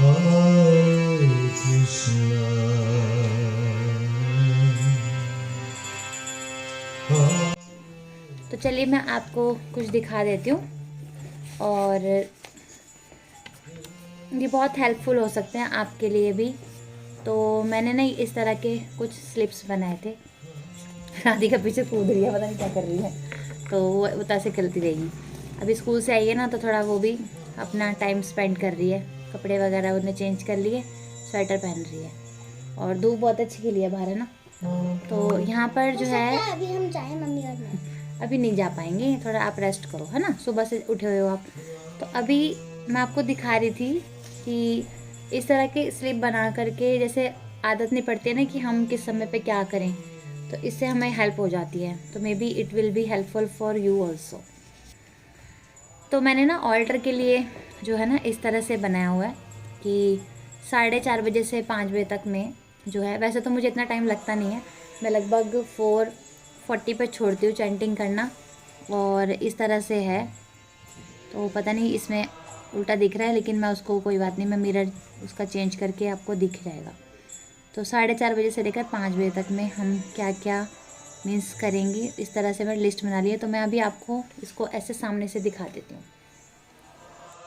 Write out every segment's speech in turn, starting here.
तो चलिए मैं आपको कुछ दिखा देती हूँ, और ये बहुत हेल्पफुल हो सकते हैं आपके लिए भी। तो मैंने ना इस तरह के कुछ स्लिप्स बनाए थे। राधिका पीछे कूद रही है, पता नहीं क्या कर रही है, तो वो उतना से चलती रहेगी। अभी स्कूल से आई है ना, तो थोड़ा वो भी अपना टाइम स्पेंड कर रही है। कपड़े वगैरह उन्हें चेंज कर लिए, स्वेटर पहन रही है, और धूप बहुत अच्छी खिली है बाहर, है ना। तो यहाँ पर जो है अभी हम जाए मम्मी घर में। अभी नहीं जा पाएंगे, थोड़ा आप रेस्ट करो, है ना, सुबह से उठे हुए हो आप। तो अभी मैं आपको दिखा रही थी कि इस तरह के स्लिप बना करके, जैसे आदत नहीं पड़ती है ना कि हम किस समय पे क्या करें, तो इससे हमें हेल्प हो जाती है। तो may be it will be helpful for you also. तो मैंने ना ऑल्टर के लिए जो है ना इस तरह से बनाया हुआ है कि 4:30 बजे से 5 बजे तक में जो है, वैसे तो मुझे इतना टाइम लगता नहीं है, मैं लगभग 4:40 पे छोड़ती हूँ चैंटिंग करना, और इस तरह से है। तो पता नहीं इसमें उल्टा दिख रहा है, लेकिन मैं उसको, कोई बात नहीं, मैं मिरर उसका चेंज करके आपको दिख जाएगा। तो 4:30 बजे से लेकर 5 बजे तक में हम क्या क्या मीन्स करेंगे, इस तरह से मैं लिस्ट बना ली है। तो मैं अभी आपको इसको ऐसे सामने से दिखा देती हूँ।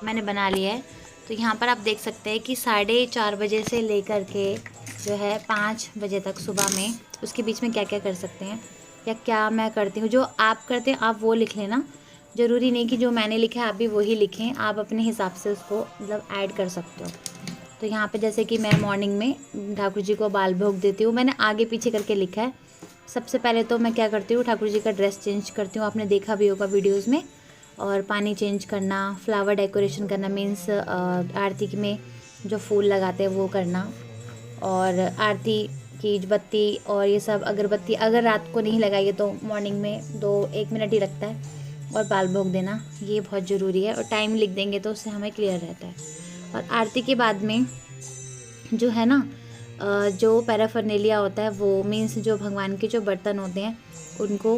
मैंने बना लिया है। तो यहाँ पर आप देख सकते हैं कि 4:30 बजे से लेकर के जो है 5 बजे तक सुबह में, उसके बीच में क्या क्या कर सकते हैं, या क्या मैं करती हूँ। जो आप करते हैं आप वो लिख लेना, ज़रूरी नहीं कि जो मैंने लिखा है आप भी वही लिखें, आप अपने हिसाब से उसको मतलब ऐड कर सकते हो। तो यहाँ पे जैसे कि मैं मॉर्निंग में ठाकुर जी को बाल भोग देती हूँ, मैंने आगे पीछे करके लिखा है। सबसे पहले तो मैं क्या करती हूँ, ठाकुर जी का ड्रेस चेंज करती हूँ, आपने देखा भी होगा वीडियोज़ में, और पानी चेंज करना, फ्लावर डेकोरेशन करना, मीन्स आरती में जो फूल लगाते हैं वो करना, और आरती की बत्ती और ये सब अगरबत्ती अगर रात को नहीं लगाइए तो मॉर्निंग में 1 मिनट ही लगता है, और बाल भोग देना ये बहुत ज़रूरी है, और टाइम लिख देंगे तो उससे हमें क्लियर रहता है। और आरती के बाद में जो है ना जो पैराफर्नेलिया होता है वो, मीन्स जो भगवान के जो बर्तन होते हैं उनको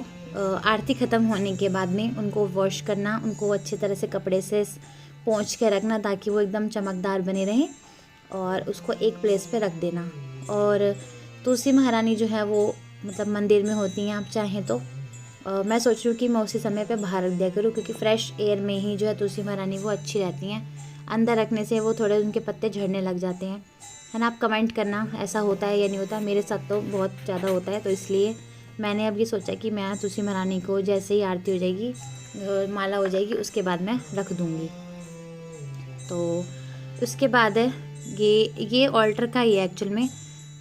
आरती ख़त्म होने के बाद में उनको वॉश करना, उनको अच्छी तरह से कपड़े से पोंछ के रखना ताकि वो एकदम चमकदार बने रहें, और उसको एक प्लेस पे रख देना। और तुलसी महारानी जो है वो मतलब मंदिर में होती हैं, आप चाहें तो मैं सोच रही हूँ कि मैं उसी समय पे बाहर रख दिया करूँ, क्योंकि फ्रेश एयर में ही जो है तुलसी महारानी वो अच्छी रहती हैं। अंदर रखने से वो थोड़े उनके पत्ते झड़ने लग जाते हैं, है ना। आप कमेंट करना ऐसा होता है या नहीं होता, मेरे साथ तो बहुत ज़्यादा होता है। तो इसलिए मैंने अब ये सोचा कि मैं तुलसी महारानी को जैसे ही आरती हो जाएगी, माला हो जाएगी, उसके बाद मैं रख दूँगी। तो उसके बाद है ये ऑल्टर का ही है एक्चुअल में।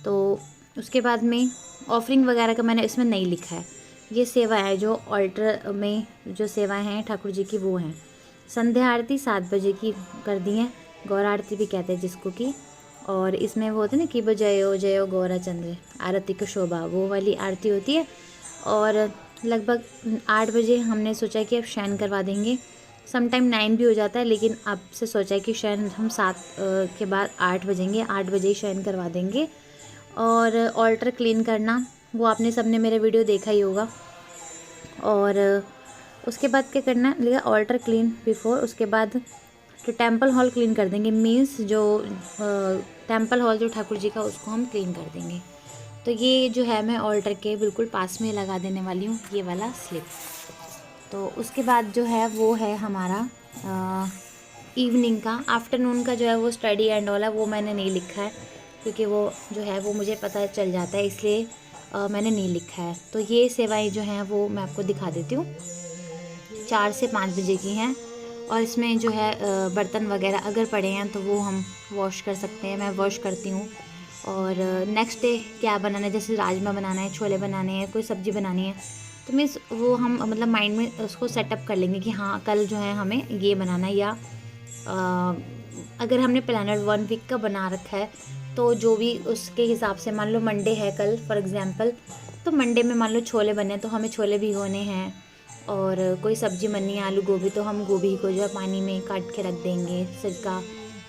तो उसके बाद में ऑफरिंग वगैरह का मैंने इसमें नहीं लिखा है। ये सेवा है जो ऑल्टर में जो सेवाएं हैं ठाकुर जी की, वो हैं। संध्या आरती 7 बजे की कर दी है, गौर आरती भी कहते हैं जिसको कि, और इसमें वो होता है ना कि जयो जयो गौरा चंद्र आरती का शोभा, वो वाली आरती होती है। और लगभग 8 बजे हमने सोचा कि अब शयन करवा देंगे, समटाइम 9 भी हो जाता है, लेकिन आपसे सोचा है कि शयन हम 7 के बाद 8 बजेंगे, 8 बजे ही शयन करवा देंगे। और ऑल्टर क्लीन करना वो आपने सबने मेरा वीडियो देखा ही होगा। और उसके बाद क्या करना है, ऑल्टर क्लीन बिफोर, उसके बाद जो टेंपल हॉल क्लीन कर देंगे, मीन्स जो टेंपल हॉल जो ठाकुर जी का उसको हम क्लीन कर देंगे। तो ये जो है मैं ऑल्टर के बिल्कुल पास में लगा देने वाली हूँ ये वाला स्लिप। तो उसके बाद जो है वो है हमारा इवनिंग का, आफ्टरनून का जो है वो स्टडी एंड ऑल है, वो मैंने नहीं लिखा है क्योंकि वो जो है वो मुझे पता चल जाता है, इसलिए मैंने नहीं लिखा है। तो ये सेवाएं जो हैं वो मैं आपको दिखा देती हूँ, 4 से 5 बजे की हैं। और इसमें जो है बर्तन वगैरह अगर पड़े हैं तो वो हम वॉश कर सकते हैं, मैं वॉश करती हूँ। और नेक्स्ट डे क्या बनाना है, जैसे राजमा बनाना है, छोले बनाने हैं, कोई सब्ज़ी बनानी है, तो मीन्स वो हम मतलब माइंड में उसको सेटअप कर लेंगे कि हाँ कल जो है हमें ये बनाना है। या अगर हमने प्लानर 1 वीक का बना रखा है तो जो भी उसके हिसाब से, मान लो मंडे है कल फॉर एग्ज़ाम्पल, तो मंडे में मान लो छोले बने हैं तो हमें छोले भिगोने हैं। और कोई सब्ज़ी बननी है आलू गोभी, तो हम गोभी को जो है पानी में काट के रख देंगे, सिरका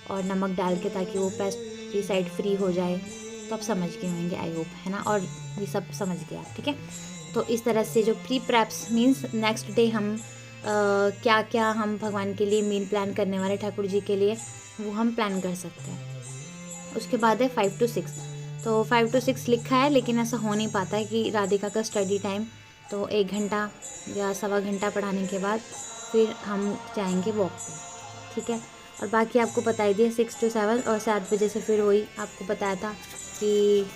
और नमक डाल के, ताकि वो पेस्टिसाइड फ्री हो जाए। तो आप समझ गए होंगे आई होप, है ना, और ये सब समझ गए आप, ठीक है। तो इस तरह से जो pre preps means next day हम क्या क्या हम भगवान के लिए मील प्लान करने वाले ठाकुर जी के लिए, वो हम प्लान कर सकते हैं। उसके बाद है 5 to 6, तो 5 to 6 लिखा है, लेकिन ऐसा हो नहीं पाता है कि राधिका का स्टडी टाइम तो 1 घंटा या सवा घंटा पढ़ाने के बाद फिर हम जाएंगे वॉक पे, ठीक है। और बाकी आपको बता ही दिया 6 to 7, और 7 बजे से फिर वही आपको बताया था कि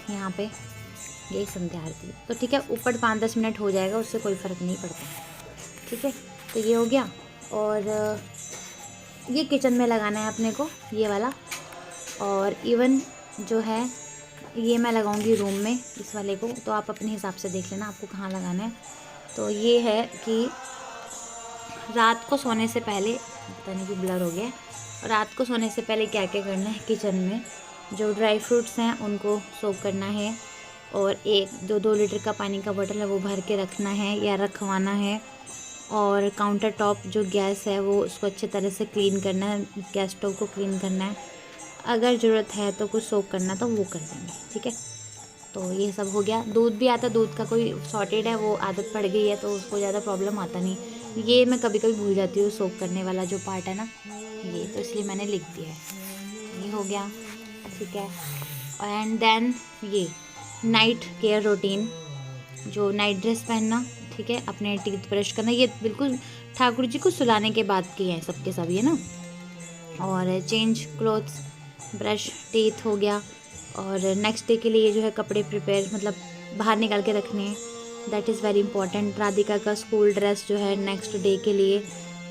यहाँ पे यही संध्या आरती, तो ठीक है, ऊपर 5-10 मिनट हो जाएगा, उससे कोई फ़र्क नहीं पड़ता, ठीक है। तो ये हो गया। और ये किचन में लगाना है अपने को, ये वाला, और इवन जो है ये मैं लगाऊंगी रूम में इस वाले को, तो आप अपने हिसाब से देख लेना आपको कहाँ लगाना है। तो ये है कि रात को सोने से पहले, पता नहीं कि ब्लर हो गया है, रात को सोने से पहले क्या क्या करना है किचन में, जो ड्राई फ्रूट्स हैं उनको सोक करना है, और 1-2 लीटर का पानी का बोतल है वो भर के रखना है या रखवाना है, और काउंटर टॉप जो गैस है वो उसको अच्छे तरह से क्लीन करना है, गैस स्टोव को क्लीन करना है, अगर ज़रूरत है तो कुछ सोक करना तो वो कर देंगे, ठीक है। तो ये सब हो गया। दूध भी आता, दूध का कोई शॉर्टेज है, वो आदत पड़ गई है तो उसको ज़्यादा प्रॉब्लम आता नहीं। ये मैं कभी कभी भूल जाती हूँ सोक करने वाला जो पार्ट है ना, ये तो इसलिए मैंने लिख दिया है। ये हो गया, ठीक है। एंड देन ये नाइट केयर रूटीन, जो नाइट ड्रेस पहनना, ठीक है, अपने टीथ ब्रश करना, ये बिल्कुल ठाकुर जी को सुलाने के बाद किए हैं सबके सब, ये ना। और चेंज क्लोथ्स, ब्रश टीथ हो गया, और नेक्स्ट डे के लिए जो है कपड़े प्रिपेयर, मतलब बाहर निकाल के रखने हैं, that is very important. Radhika का स्कूल ड्रेस जो है नेक्स्ट डे के लिए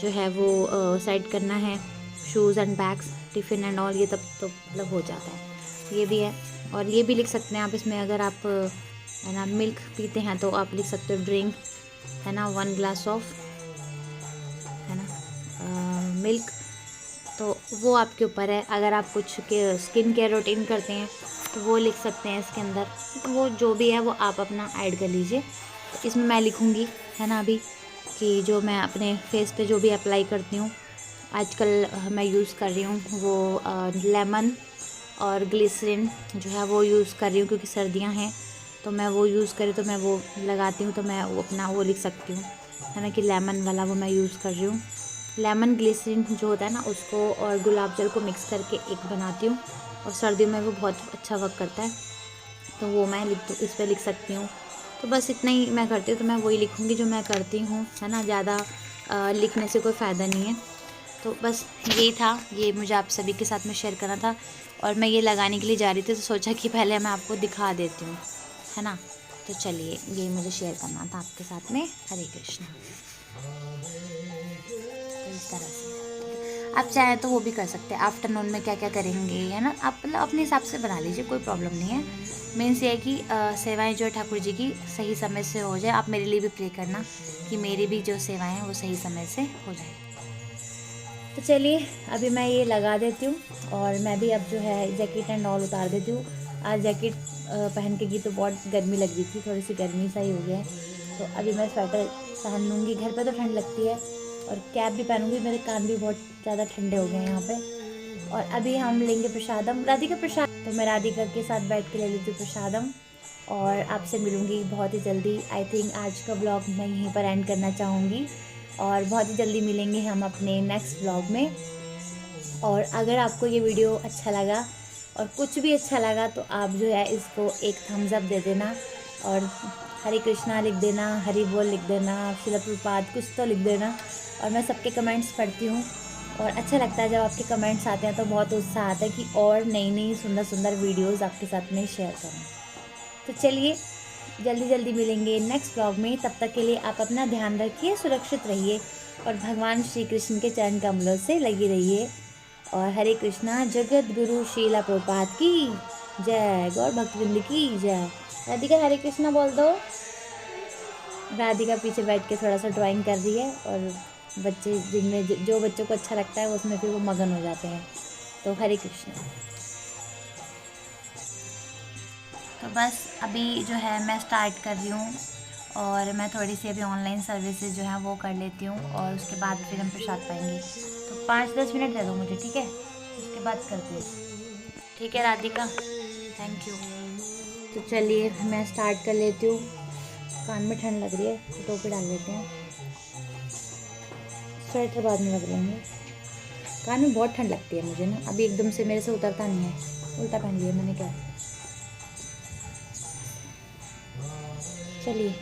जो है वो सेट करना है, shoes and bags, tiffin and all, ये तब तो मतलब हो जाता है। ये भी है, और ये भी लिख सकते हैं आप इसमें, अगर आप है ना मिल्क पीते हैं तो आप लिख सकते हो ड्रिंक, है ना, 1 ग्लास ऑफ, है ना, मिल्क। तो वो आपके ऊपर है। अगर आप कुछ के स्किन केयर रूटीन करते हैं तो वो लिख सकते हैं इसके अंदर, तो वो जो भी है वो आप अपना ऐड कर लीजिए। तो इसमें मैं लिखूँगी, है ना, अभी कि जो मैं अपने फेस पे जो भी अप्लाई करती हूँ, आजकल मैं यूज़ कर रही हूँ वो लेमन और ग्लिसरीन जो है वो यूज़ कर रही हूँ, क्योंकि सर्दियाँ हैं तो मैं वो यूज़ करी, तो मैं वो लगाती हूँ, तो मैं वो अपना वो लिख सकती हूँ, है ना, कि लेमन वाला वो मैं यूज़ कर रही हूँ। लेमन ग्लिसरीन जो होता है ना, उसको और गुलाब जल को मिक्स करके एक बनाती हूँ, और सर्दियों में वो बहुत अच्छा वर्क करता है, तो वो मैं इस पर लिख सकती हूँ। तो बस इतना ही मैं करती हूँ, तो मैं वही लिखूँगी जो मैं करती हूँ, है ना, ज़्यादा लिखने से कोई फ़ायदा नहीं है। तो बस यही था, ये मुझे आप सभी के साथ में शेयर करना था, और मैं ये लगाने के लिए जा रही थी तो सोचा कि पहले मैं आपको दिखा देती हूँ, है ना। तो चलिए, ये मुझे शेयर करना था आपके साथ में। हरे कृष्णा। तो इस तरह से आप चाहें तो वो भी कर सकते हैं, आफ्टरनून में क्या क्या करेंगे, है ना, आप मतलब अपने हिसाब से बना लीजिए, कोई प्रॉब्लम नहीं है। मीन्स ये है कि सेवाएं जो है ठाकुर जी की सही समय से हो जाए। आप मेरे लिए भी प्रे करना कि मेरी भी जो सेवाएं हैं वो सही समय से हो जाए। तो चलिए, अभी मैं ये लगा देती हूँ, और मैं भी अब जो है जैकेट एंड ऑल उतार देती हूँ। आज जैकेट पहन के की तो बहुत गर्मी लग रही थी, थोड़ी सी गर्मी सा ही हो गया है, तो अभी मैं स्वेटर पहन लूँगी। घर पे तो ठंड लगती है, और कैप भी पहनूँगी, मेरे कान भी बहुत ज़्यादा ठंडे हो गए हैं यहाँ पे। और अभी हम लेंगे प्रसादम, राधिका प्रसाद, तो मैं राधिका के साथ बैठ के ले लेती हूँ प्रसादम, और आपसे मिलूँगी बहुत ही जल्दी। आई थिंक आज का ब्लॉग मैं यहीं पर एंड करना चाहूँगी, और बहुत ही जल्दी मिलेंगे हम अपने नेक्स्ट ब्लॉग में। और अगर आपको ये वीडियो अच्छा लगा और कुछ भी अच्छा लगा तो आप जो है इसको एक थम्स अप दे देना, और हरे कृष्णा लिख देना, हरि बोल लिख देना, शिला प्रपात कुछ तो लिख देना। और मैं सबके कमेंट्स पढ़ती हूँ, और अच्छा लगता है जब आपके कमेंट्स आते हैं, तो बहुत उत्साह आता है कि और नई नई सुंदर सुंदर वीडियोज़ आपके साथ में शेयर करूँ। तो चलिए, जल्दी जल्दी मिलेंगे नेक्स्ट ब्लॉग में। तब तक के लिए आप अपना ध्यान रखिए, सुरक्षित रहिए, और भगवान श्री कृष्ण के चरण कमलों से लगी रहिए। और हरे कृष्णा। जगत गुरु शीला प्रभुपाद की जय, गौर भक्तवृंद की जय। राधिका हरे कृष्णा बोल दो। राधिका पीछे बैठ के थोड़ा सा ड्राइंग कर रही है, और बच्चे जिनमें जो बच्चों को अच्छा लगता है उसमें फिर वो मगन हो जाते हैं। तो हरे कृष्णा। तो बस अभी जो है मैं स्टार्ट कर रही हूँ, और मैं थोड़ी सी अभी ऑनलाइन सर्विसेज जो है वो कर लेती हूँ, और उसके बाद फिर हम प्रसाद पाएंगे। तो 5-10 मिनट दे दो मुझे, ठीक है, उसके बाद करते हैं। ठीक है राधिका, थैंक यू। तो चलिए मैं स्टार्ट कर लेती हूँ। कान में ठंड लग रही है तो टोपी डाल लेते हैं, स्वेटर बाद में लग लेंगे। कान में बहुत ठंड लगती है मुझे ना, अभी एकदम से मेरे से उतरता नहीं है। उल्टा पहन लिया मैंने क्या। चलिए